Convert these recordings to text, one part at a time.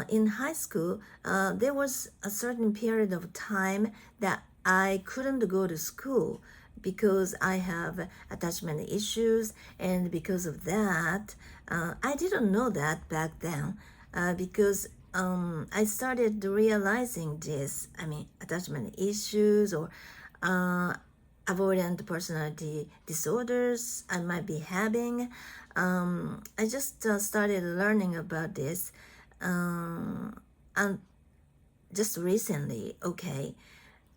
in high school, there was a certain period of time that I couldn't go to school because I have attachment issues, and because of that, I didn't know that back then because I started realizing this. I mean, attachment issues or uh, avoidant personality disorders I might be having. I just started learning about this and just recently, okay.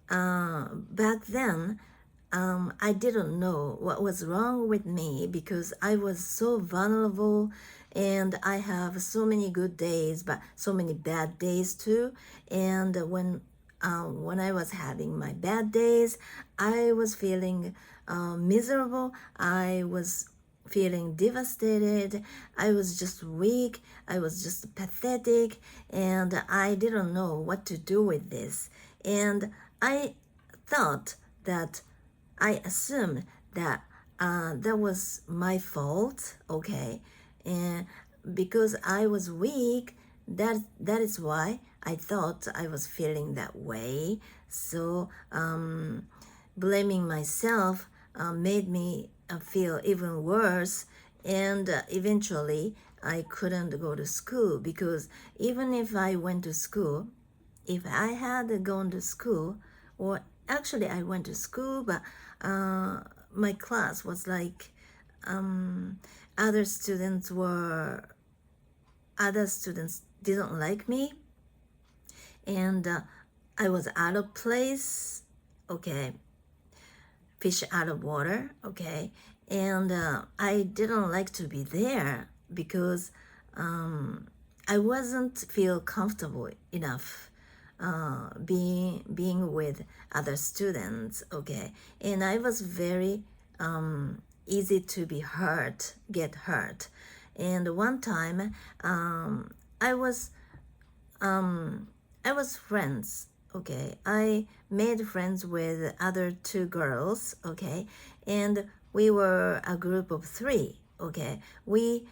Back then, I didn't know what was wrong with me because I was so vulnerable and I have so many good days, but so many bad days too. And when I was having my bad days, I was feeling miserable. I was feeling devastated. I was just weak. I was just pathetic, and I didn't know what to do with this. And I thought that I assumed that that was my fault, okay, and because I was weak, that is why I thought I was feeling that way. So blaming myself made me feel even worse, and eventually I couldn't go to school because even if I went to school, if I had gone to school, or actually I went to school, but my class was like um, other students were other students didn't like me, and I was out of place. Okay, fish out of water. Okay, and I didn't like to be there because I wasn't feel comfortable enough being with other students, okay, and I was very easy to be hurt, get hurt, and one time I was I was friends, okay. I made friends with other two girls, okay, and we were a group of three, okay. We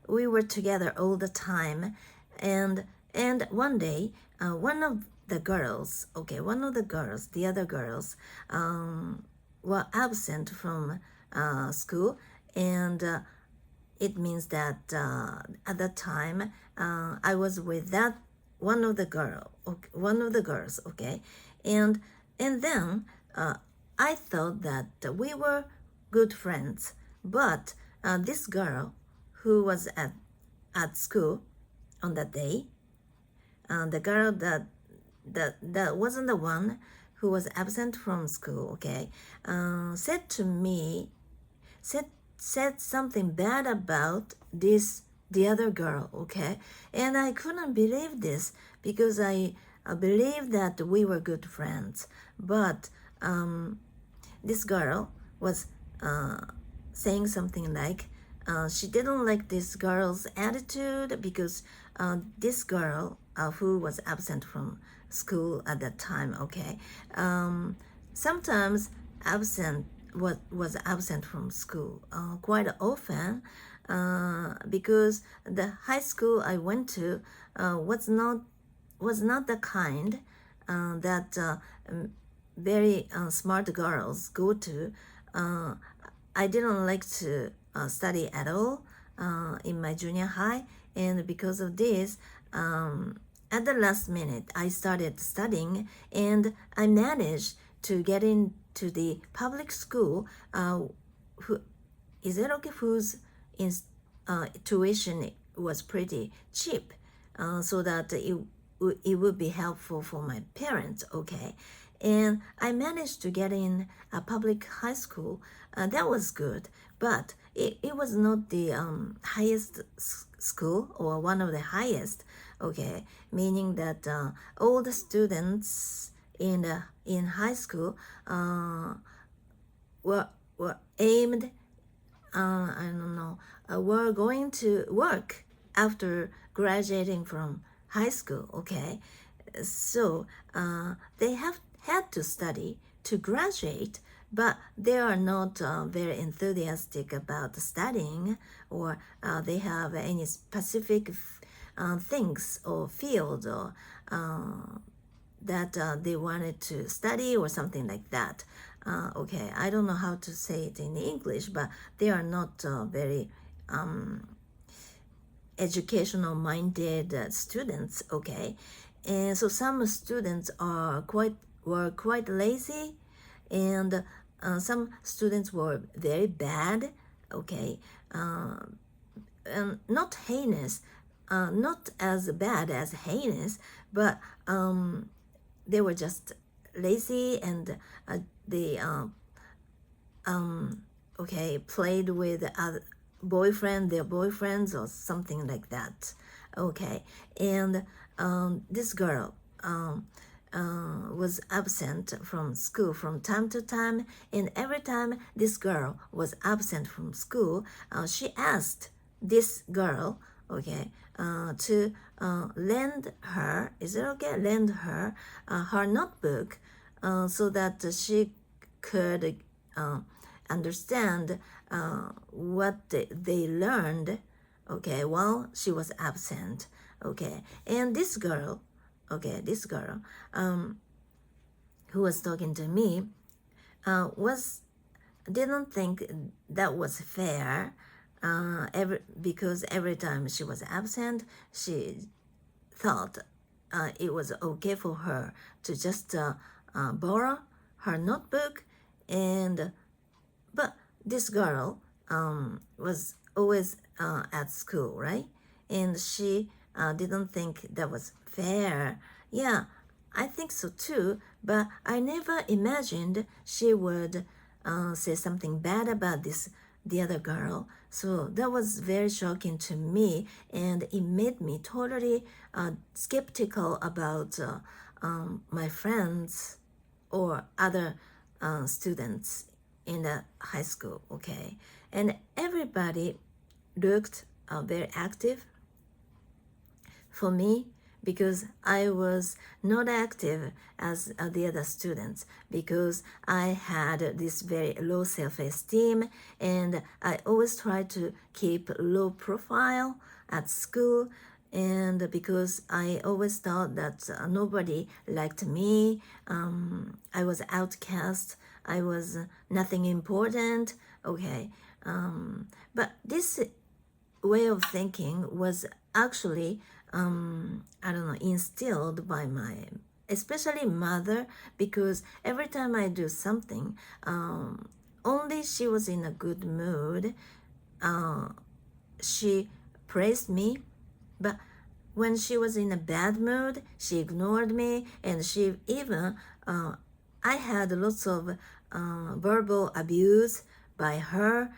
were together all the time, and one day, one of the girls, okay, one of the girls, the other girls, were absent from school, and it means that at that time I was with that one of the girls, okay, and then I thought that we were good friends, but this girl who was at school on that day, the girl that wasn't the one who was absent from school, okay, said to me, said something bad about the other girl, okay, and I couldn't believe this because I believed that we were good friends, but this girl was saying something like she didn't like this girl's attitude because this girl who was absent from school at that time, okay, sometimes absent was absent from school quite often because the high school I went to was not the kind that very smart girls go to. I didn't like to study at all in my junior high, and because of this, at the last minute, I started studying, and I managed to get into the public school. Who is it okay? Whose tuition was pretty cheap, so that it would be helpful for my parents, okay, and I managed to get in a public high school. That was good, but it was not the highest school or one of the highest, okay, meaning that all the students in high school were aimed I don't know, were going to work after graduating from high school, okay? So they have had to study to graduate, but they are not very enthusiastic about studying, or they have any specific things or field or that they wanted to study or something like that. Okay, I don't know how to say it in English, but they are not very educational minded students. Okay, and so some students were quite lazy, and some students were very bad. Okay, not heinous, not as bad as heinous, but they were just lazy, and they okay, played with their boyfriends or something like that. Okay, and this girl was absent from school from time to time, and every time this girl was absent from school, she asked this girl, okay, to lend her, is it okay? Lend her her notebook so that she could understand what they learned, okay, while she was absent, okay. And this girl, who was talking to me, was didn't think that was fair, because every time she was absent, she thought it was okay for her to just borrow her notebook, and but this girl was always at school, right? And she didn't think that was fair. Yeah, I think so too, but I never imagined she would say something bad about the other girl. So that was very shocking to me, and it made me totally skeptical about my friends or other students in the high school, okay? And everybody looked very active for me, because I was not active as the other students, because I had this very low self-esteem, and I always tried to keep low profile at school, and because I always thought that nobody liked me, I was outcast, I was nothing important, okay. But this way of thinking was actually I don't know, instilled by my especially mother, because every time I do something, only she was in a good mood, she praised me, but when she was in a bad mood, she ignored me, and she even I had lots of verbal abuse by her.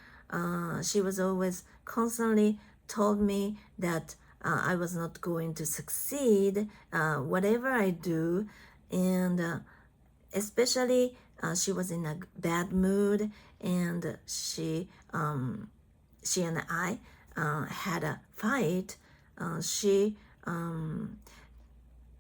She was always constantly told me that I was not going to succeed, whatever I do, and especially she was in a bad mood, and she and I had a fight. She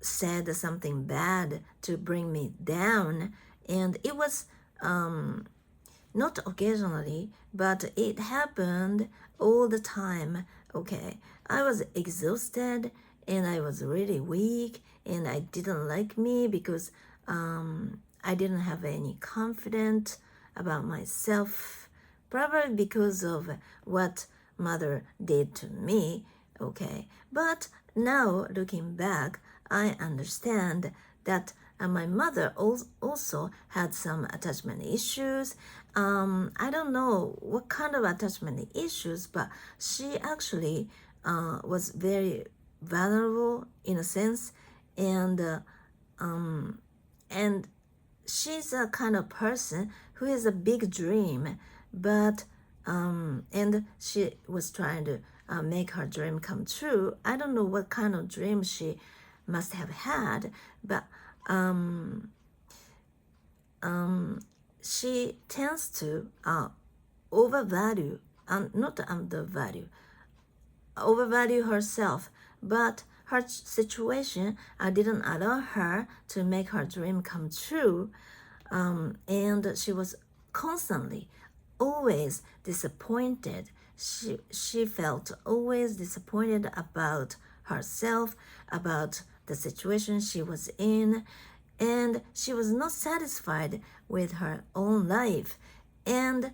said something bad to bring me down, and it was not occasionally, but it happened all the time. Okay, I was exhausted, and I was really weak, and I didn't like me because I didn't have any confidence about myself, probably because of what mother did to me. Okay, but now looking back, I understand that my mother also had some attachment issues. I don't know what kind of attachment issues, but she actually was very vulnerable in a sense, and and she's a kind of person who has a big dream, but and she was trying to make her dream come true. I don't know what kind of dream she must have had, but she tends to overvalue, not undervalue, overvalue herself, but her situation didn't allow her to make her dream come true, and she was constantly, always disappointed. She felt always disappointed about herself, about the situation she was in, and she was not satisfied with her own life. And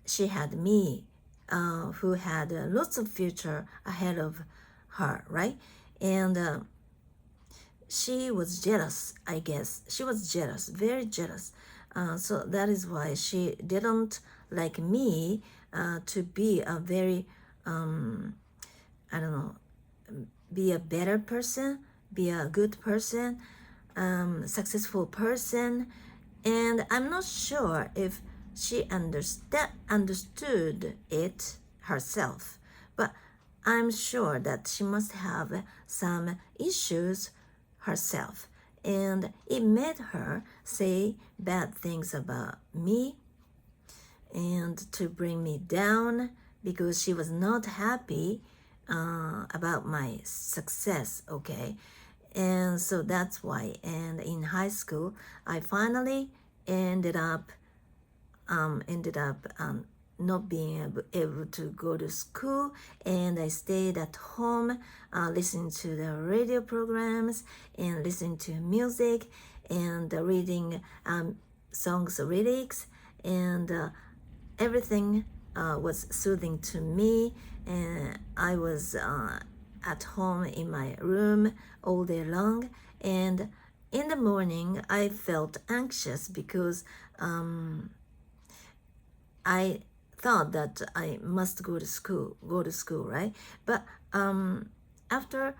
she had me, who had lots of future ahead of her, right? And she was jealous, I guess. She was jealous, very jealous. So that is why she didn't like me to be a very, I don't know, be a better person, be a good person, successful person. And I'm not sure if she understood it herself, but I'm sure that she must have some issues herself, and it made her say bad things about me and to bring me down because she was not happy about my success, okay? And so that's why. And in high school, I finally ended up not being able to go to school, and I stayed at home listening to the radio programs and listening to music and reading songs lyrics, and everything was soothing to me, and I was at home in my room all day long. And in the morning I felt anxious because I thought that I must go to school, right? But after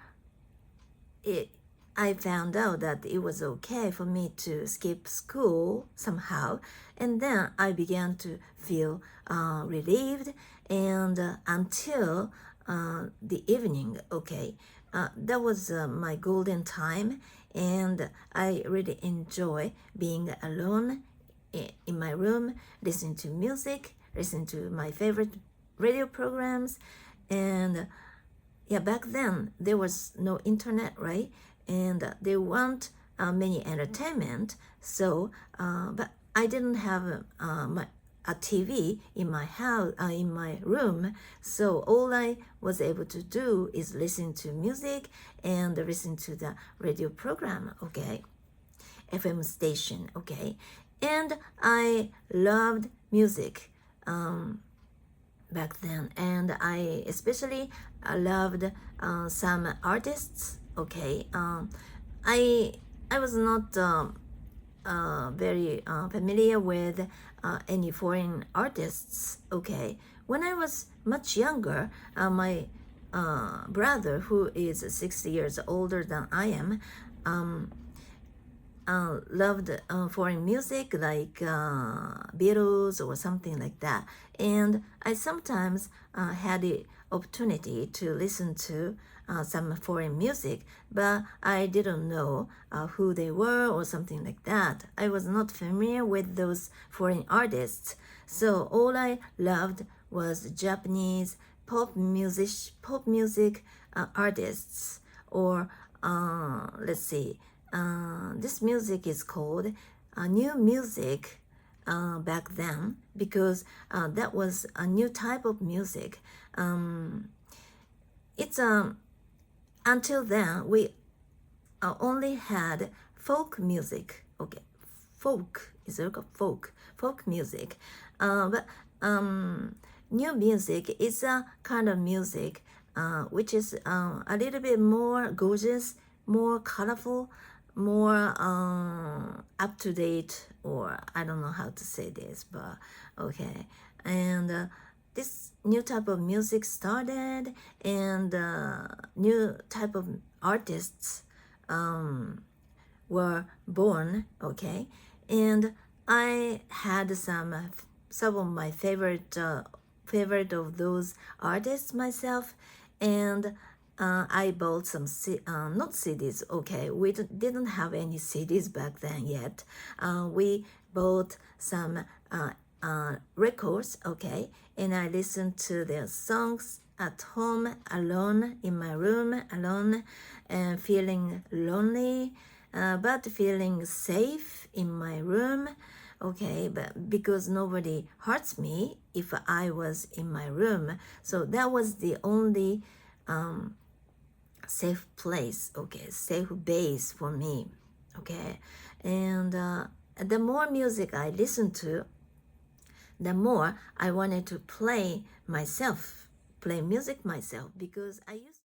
it, I found out that it was okay for me to skip school somehow, and then I began to feel relieved, and until the evening, okay, that was my golden time, and I really enjoy being alone in my room, listening to music, listening to my favorite radio programs. And yeah, back then there was no internet, right? And there weren't many entertainment. So, but I didn't have a TV in my house, in my room. So all I was able to do is listen to music and listen to the radio program, okay, FM station, okay. And I loved music back then, and I especially loved some artists, okay. I was not very familiar with any foreign artists, okay. When I was much younger, my brother, who is 6 years older than I am, loved foreign music like Beatles or something like that. And I sometimes had the opportunity to listen to some foreign music, but I didn't know who they were or something like that. I was not familiar with those foreign artists. So all I loved was Japanese pop music artists, or let's see, this music is called new music back then, because that was a new type of music. It's until then we only had folk music. Okay, folk is it called folk music, but new music is a kind of music which is a little bit more gorgeous, more colorful, more up to date, or I don't know how to say this, but okay. And this new type of music started, and new type of artists were born, okay. And I had some of my favorite of those artists myself, and I bought some not CDs, okay, we didn't have any CDs back then yet. We bought some records, okay, and I listened to their songs at home, alone, in my room, alone, and feeling lonely, but feeling safe in my room. Okay, but because nobody hurts me if I was in my room, so that was the only safe place, okay, safe base for me, okay. And the more music I listened to, the more I wanted to play myself, play music myself, because I used